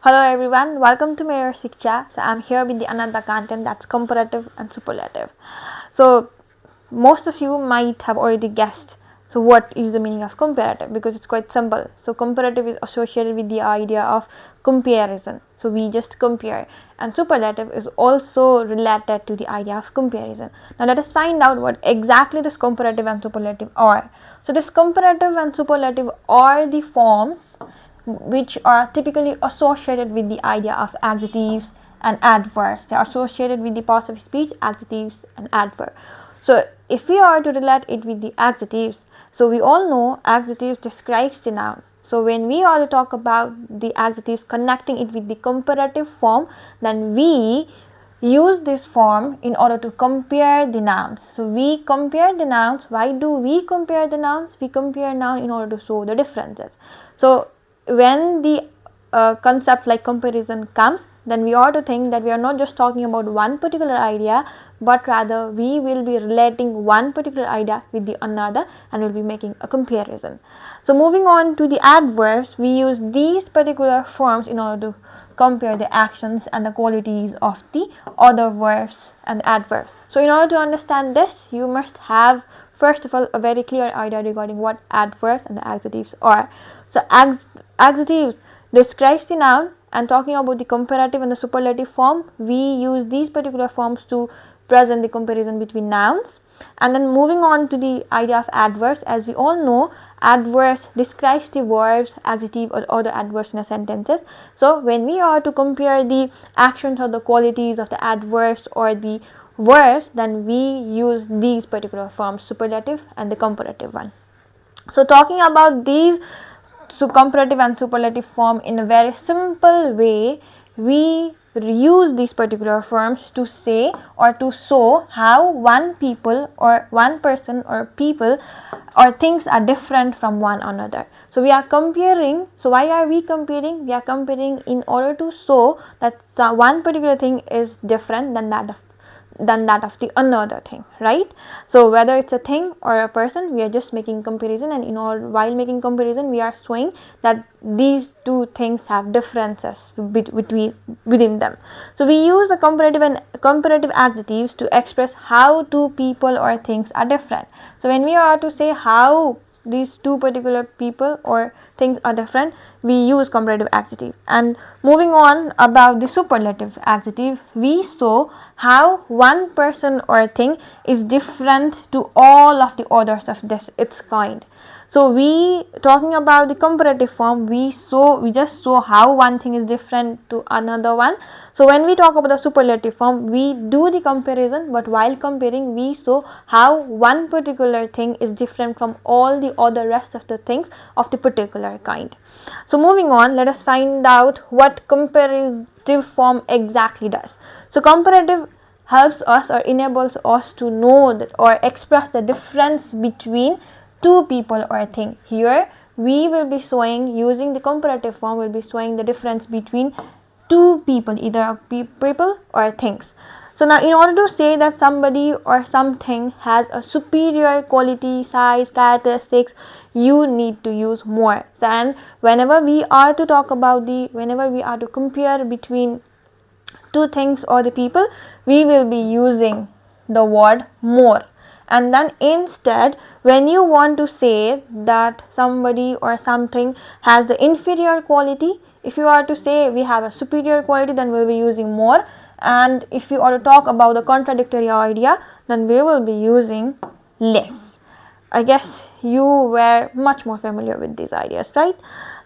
Hello everyone, welcome to MeroSiksha. So I'm here with the another content that's comparative and superlative. So most of you might have already guessed. So what is the meaning of comparative? Because it's quite simple. So comparative is associated with the idea of comparison. So we just compare, and superlative is also related to the idea of comparison. Now let us find out what exactly this comparative and superlative are. So this comparative and superlative are the forms which are typically associated with the idea of adjectives and adverbs. They are associated with the parts of speech, adjectives and adverb. So if we are to relate it with the adjectives, so we all know adjectives describes the noun. So when we are to talk about the adjectives connecting it with the comparative form, then we use this form in order to compare the nouns. So we compare the nouns. Why do we compare the nouns? We compare noun in order to show the differences. So when the concept like comparison comes, then we ought to think that we are not just talking about one particular idea, but rather we will be relating one particular idea with the another and will be making a comparison. So moving on to the adverbs, we use these particular forms in order to compare the actions and the qualities of the other verbs and adverbs. So in order to understand this, you must have first of all a very clear idea regarding what adverbs and the adjectives are. So adjectives describes the noun, and talking about the comparative and the superlative form, we use these particular forms to present the comparison between nouns. And then moving on to the idea of adverbs, as we all know, adverbs describes the verbs, adjective or other adverbs in a sentences. So when we are to compare the actions or the qualities of the adverbs or the verbs, then we use these particular forms, superlative and the comparative one. So talking about these comparative and superlative form in a very simple way, we use these particular forms to say or to show how one people or one person or people or things are different from one another. So we are comparing. So why are we comparing? We are comparing in order to show that one particular thing is different than that of the another thing, right? So whether it's a thing or a person, we are just making comparison, and while making comparison, we are showing that these two things have differences within them. So we use the comparative adjectives to express how two people or things are different. So when we are to say how these two particular people or things are different, we use comparative adjective. And moving on about the superlative adjective, we show how one person or thing is different to all of the others of its kind. So we talking about the comparative form, we just show how one thing is different to another one. So when we talk about the superlative form, we do the comparison, but while comparing, we show how one particular thing is different from all the other rest of the things of the particular kind. So moving on, let us find out what comparative form exactly does. So comparative helps us or enables us to know that or express the difference between two people or a thing. Here we will be showing, using the comparative form, will be showing the difference between two people, either people or things. So now in order to say that somebody or something has a superior quality, size, characteristics, you need to use more. And whenever we are to compare between two things or the people, we will be using the word more. And then instead, when you want to say that somebody or something has the inferior quality, if you are to say we have a superior quality, then we'll be using more. And if you are to talk about the contradictory idea, then we will be using less. I guess you were much more familiar with these ideas, right?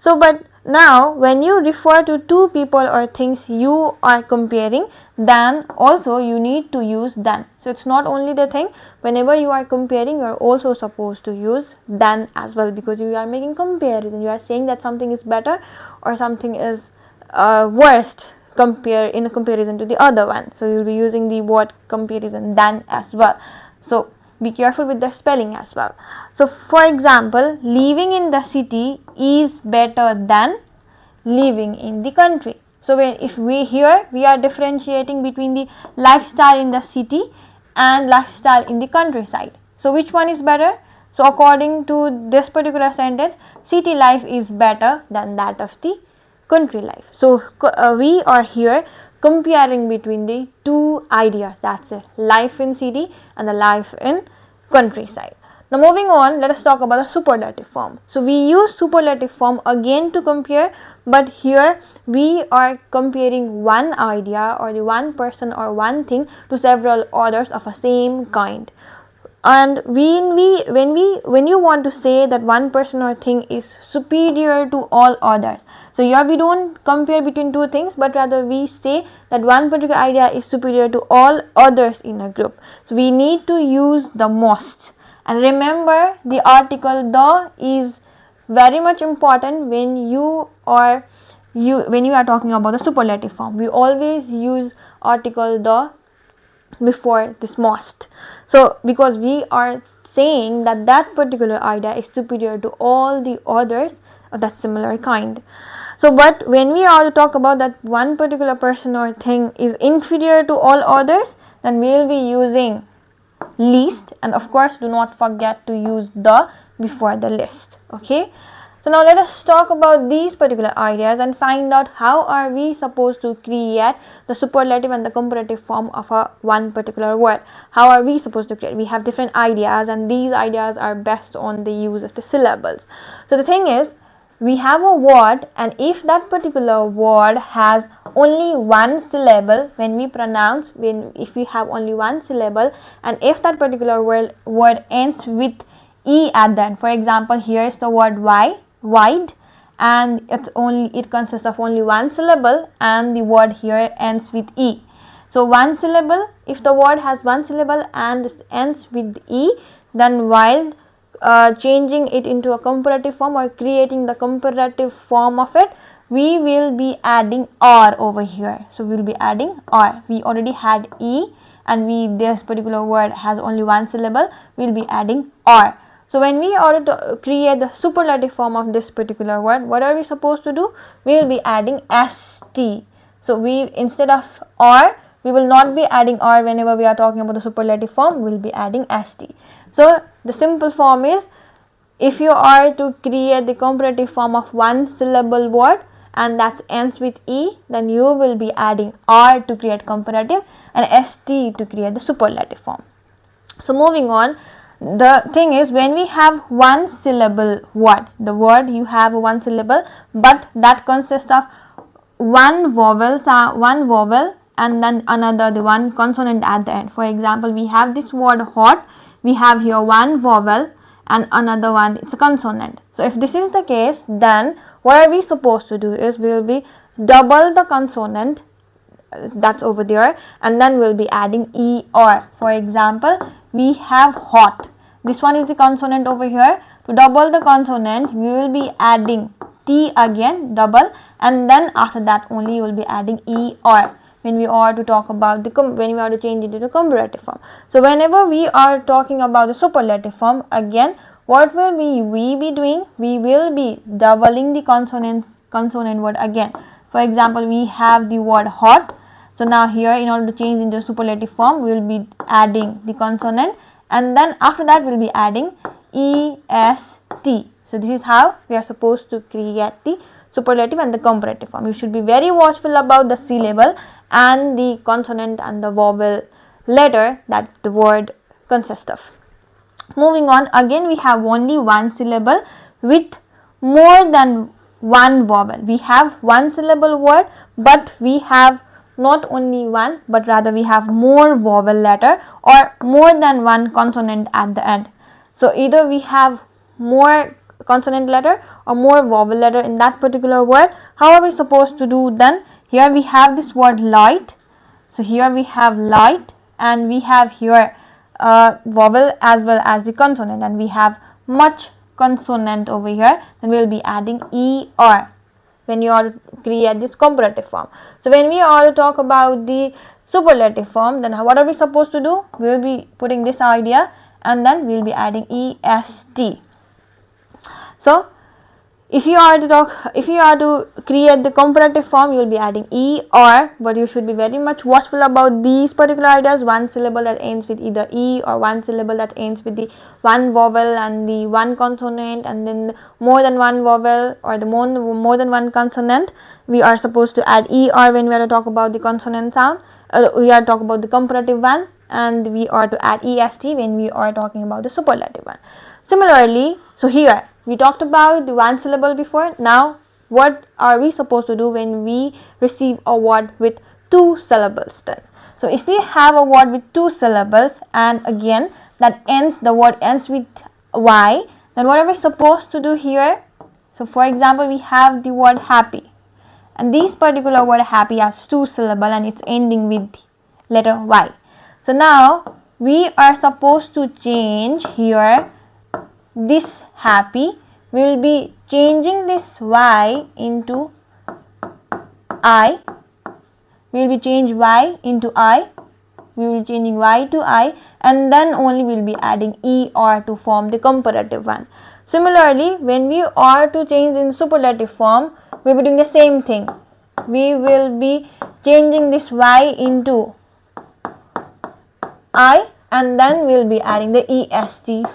So but now when you refer to two people or things you are comparing, then also you need to use than. So it's not only the thing, whenever you are comparing, you are also supposed to use than as well, because you are making comparison. You are saying that something is better or something is worst in comparison to the other one. So you'll be using the word comparison than as well. So be careful with the spelling as well. So for example, living in the city is better than living in the country. So if we are differentiating between the lifestyle in the city and lifestyle in the countryside. So which one is better? So according to this particular sentence, city life is better than that of the country life. So we are here comparing between the two ideas, that's it, life in city and the life in countryside. Now moving on, let us talk about the superlative form. So we use superlative form again to compare, but here we are comparing one idea or the one person or one thing to several others of a same kind. And when you want to say that one person or thing is superior to all others, so here we don't compare between two things, but rather we say that one particular idea is superior to all others in a group. So we need to use the most, and remember the article the is very much important when you are talking about the superlative form. We always use article the before this most. So because we are saying that that particular idea is superior to all the others of that similar kind. So but when we are to talk about that one particular person or thing is inferior to all others, then we will be using least, and of course do not forget to use the before the list. Okay, so now let us talk about these particular ideas and find out how are we supposed to create the superlative and the comparative form of a one particular word. How are we supposed to create? We have different ideas, and these ideas are based on the use of the syllables. So the thing is, we have a word, and if that particular word has only one syllable, when we pronounce, if we have only one syllable, and if that particular word ends with e at the end, for example, here is the word wide, and it consists of only one syllable, and the word here ends with e. So one syllable, if the word has one syllable and ends with e, then while changing it into a comparative form or creating the comparative form of it, we will be adding r over here. So we will be adding r. We already had e, and this particular word has only one syllable, we will be adding r. So when we are to create the superlative form of this particular word, what are we supposed to do? We will be adding st. So instead of r, we will not be adding r whenever we are talking about the superlative form. We will be adding st. So the simple form is, if you are to create the comparative form of one syllable word and that ends with e, then you will be adding r to create comparative and st to create the superlative form. So moving on, the thing is, when we have one syllable word, the word you have one syllable, but that consists of one vowel and then the one consonant at the end. For example, we have this word hot, we have here one vowel and another one, it's a consonant. So if this is the case, then what are we supposed to do is we will be double the consonant that's over there, and then we'll be adding er. For example, we have hot, this one is the consonant over here. To double the consonant, we will be adding t again, double, and then after that only you will be adding er when we are to talk about when we are to change it into comparative form. So whenever we are talking about the superlative form, again what will we be doing? We will be doubling the consonant word again. For example, we have the word hot. So now here, in order to change into superlative form, we will be adding the consonant, and then after that we will be adding est. So this is how we are supposed to create the superlative and the comparative form. You should be very watchful about the syllable and the consonant and the vowel letter that the word consists of. Moving on, again we have only one syllable with more than one vowel. We have one syllable word, but we have not only one, but rather we have more vowel letter or more than one consonant at the end. So either we have more consonant letter or more vowel letter in that particular word. How are we supposed to do then? Here we have this word light. So here we have light, and we have here vowel as well as the consonant, and we have much consonant over here, then we will be adding er when you are to create this comparative form. So when we are to talk about the superlative form, then what are we supposed to do? We will be putting this idea, and then we will be adding est. So if you are to create the comparative form, you will be adding er, but you should be very much watchful about these particular ideas. One syllable that ends with either e, or one syllable that ends with the one vowel and the one consonant, and then more than one vowel or the more than one consonant. we are supposed to add er when we are to talk about the consonant sound. We are talking about the comparative one, and we are to add est when we are talking about the superlative one. Similarly, so here we talked about the one syllable before. Now what are we supposed to do when we receive a word with two syllables then? So if we have a word with two syllables, and again the word ends with y, then what are we supposed to do here? So for example, we have the word happy, and this particular word happy has two syllables and it's ending with letter y. So now we are supposed to change here this happy. We will be changing this y into I. We will be changing y into I. We will be changing y to I, and then only we will be adding er to form the comparative one. Similarly, when we are to change in superlative form, we will be doing the same thing. We will be changing this y into I, and then we will be adding the est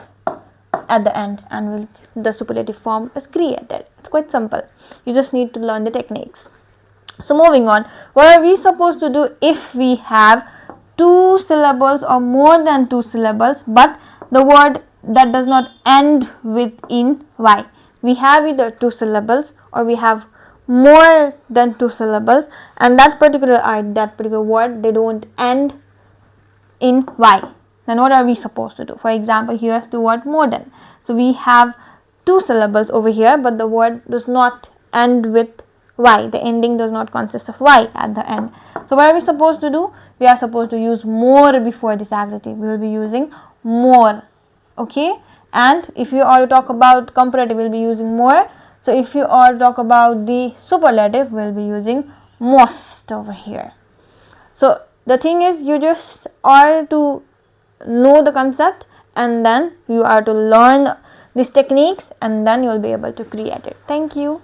at the end, and the superlative form is created. It's quite simple. You just need to learn the techniques. So moving on, what are we supposed to do if we have two syllables or more than two syllables, but the word that does not end with in y? We have either two syllables or we have more than two syllables, and that particular word, they don't end in y. Then what are we supposed to do? For example, here's the word more than. So we have two syllables over here, but the word does not end with y. The ending does not consist of y at the end. So what are we supposed to do? We are supposed to use more before this adjective. We will be using more. Okay. And if you are to talk about comparative, we will be using more. So if you are to talk about the superlative, we will be using most over here. So the thing is, you just are to know the concept, and then you are to learn these techniques, and then you will be able to create it. Thank you.